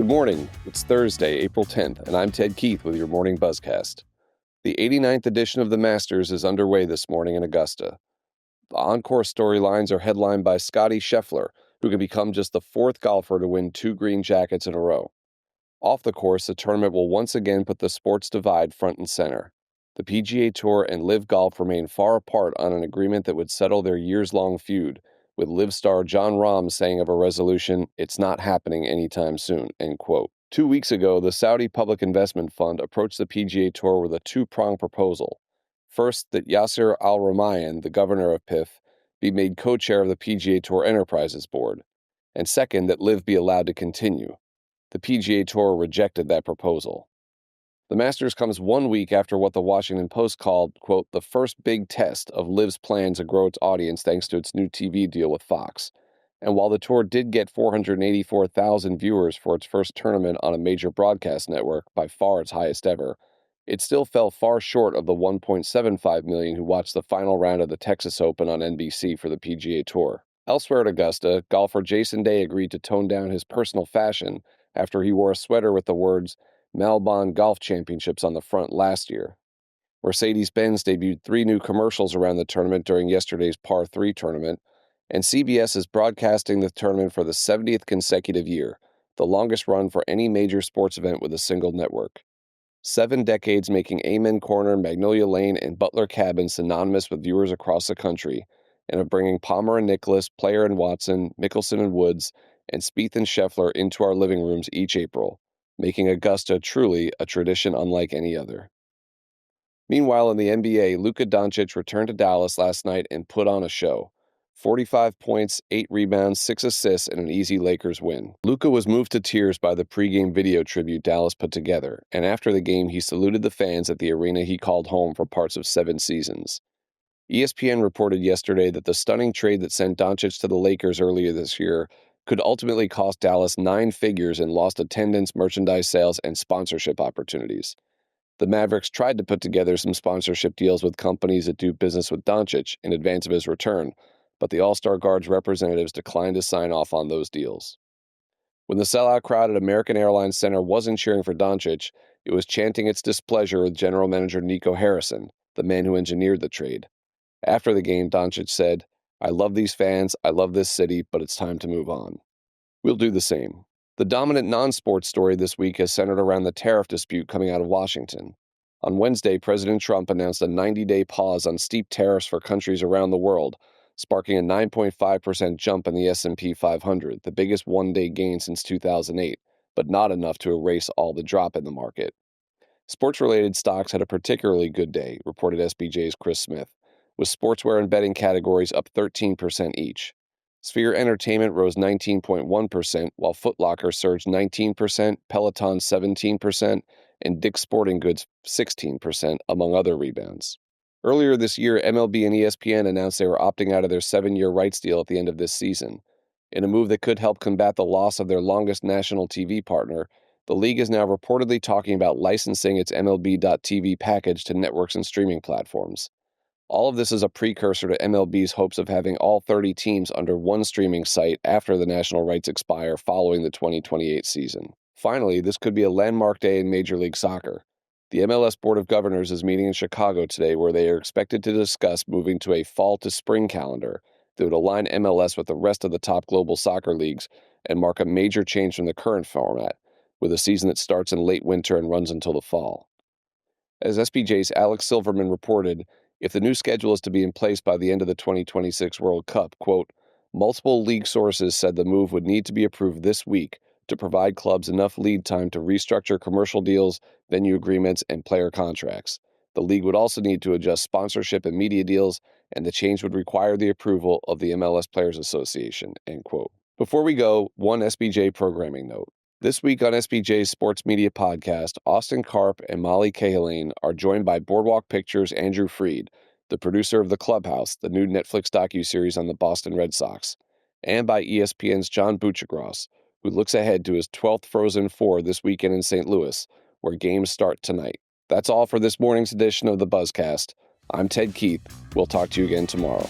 Good morning. It's Thursday, April 10th, and I'm Ted Keith with your morning Buzzcast. The 89th edition of the Masters is underway this morning in Augusta. The encore storylines are headlined by Scottie Scheffler, who can become just the fourth golfer to win 2 green jackets in a row. Off the course, the tournament will once again put the sports divide front and center. The PGA Tour and LIV Golf remain far apart on an agreement that would settle their years-long feud, with LIV star Jon Rahm saying of a resolution, "It's not happening anytime soon," end quote. 2 weeks ago, the Saudi Public Investment Fund approached the PGA Tour with a two-pronged proposal. First, that Yasser Al-Rumayyan, the governor of PIF, be made co-chair of the PGA Tour Enterprises Board. And second, that LIV be allowed to continue. The PGA Tour rejected that proposal. The Masters comes 1 week after what the Washington Post called, quote, the first big test of LIV's plan to grow its audience thanks to its new TV deal with Fox. And while the tour did get 484,000 viewers for its first tournament on a major broadcast network, by far its highest ever, it still fell far short of the 1.75 million who watched the final round of the Texas Open on NBC for the PGA Tour. Elsewhere at Augusta, golfer Jason Day agreed to tone down his personal fashion after he wore a sweater with the words Malbon Golf Championships on the front last year. Mercedes-Benz debuted 3 new commercials around the tournament during yesterday's Par 3 tournament, and CBS is broadcasting the tournament for the 70th consecutive year, the longest run for any major sports event with a single network. 7 decades making Amen Corner, Magnolia Lane, and Butler Cabin synonymous with viewers across the country, and of bringing Palmer and Nicklaus, Player and Watson, Mickelson and Woods, and Spieth and Scheffler into our living rooms each April, making Augusta truly a tradition unlike any other. Meanwhile, in the NBA, Luka Doncic returned to Dallas last night and put on a show. 45 points, 8 rebounds, 6 assists, and an easy Lakers win. Luka was moved to tears by the pregame video tribute Dallas put together, and after the game he saluted the fans at the arena he called home for parts of 7 seasons. ESPN reported yesterday that the stunning trade that sent Doncic to the Lakers earlier this year could ultimately cost Dallas 9 figures in lost attendance, merchandise sales, and sponsorship opportunities. The Mavericks tried to put together some sponsorship deals with companies that do business with Doncic in advance of his return, but the All-Star Guard's representatives declined to sign off on those deals. When the sellout crowd at American Airlines Center wasn't cheering for Doncic, it was chanting its displeasure with general manager Nico Harrison, the man who engineered the trade. After the game, Doncic said, "I love these fans, I love this city, but it's time to move on. We'll do the same." The dominant non-sports story this week has centered around the tariff dispute coming out of Washington. On Wednesday, President Trump announced a 90-day pause on steep tariffs for countries around the world, sparking a 9.5% jump in the S&P 500, the biggest one-day gain since 2008, but not enough to erase all the drop in the market. Sports-related stocks had a particularly good day, reported SBJ's Chris Smith, with sportswear and betting categories up 13% each. Sphere Entertainment rose 19.1%, while Foot Locker surged 19%, Peloton 17%, and Dick's Sporting Goods 16%, among other rebounds. Earlier this year, MLB and ESPN announced they were opting out of their 7-year rights deal at the end of this season. In a move that could help combat the loss of their longest national TV partner, the league is now reportedly talking about licensing its MLB.TV package to networks and streaming platforms. All of this is a precursor to MLB's hopes of having all 30 teams under one streaming site after the national rights expire following the 2028 season. Finally, this could be a landmark day in Major League Soccer. The MLS Board of Governors is meeting in Chicago today, where they are expected to discuss moving to a fall to spring calendar that would align MLS with the rest of the top global soccer leagues and mark a major change from the current format, with a season that starts in late winter and runs until the fall. As SBJ's Alex Silverman reported, if the new schedule is to be in place by the end of the 2026 World Cup, quote, multiple league sources said the move would need to be approved this week to provide clubs enough lead time to restructure commercial deals, venue agreements, and player contracts. The league would also need to adjust sponsorship and media deals, and the change would require the approval of the MLS Players Association, end quote. Before we go, one SBJ programming note. This week on SBJ's Sports Media Podcast, Austin Karp and Molly Cahalan are joined by Boardwalk Pictures' Andrew Freed, the producer of The Clubhouse, the new Netflix docuseries on the Boston Red Sox, and by ESPN's John Buccigross, who looks ahead to his 12th Frozen Four this weekend in St. Louis, where games start tonight. That's all for this morning's edition of the Buzzcast. I'm Ted Keith. We'll talk to you again tomorrow.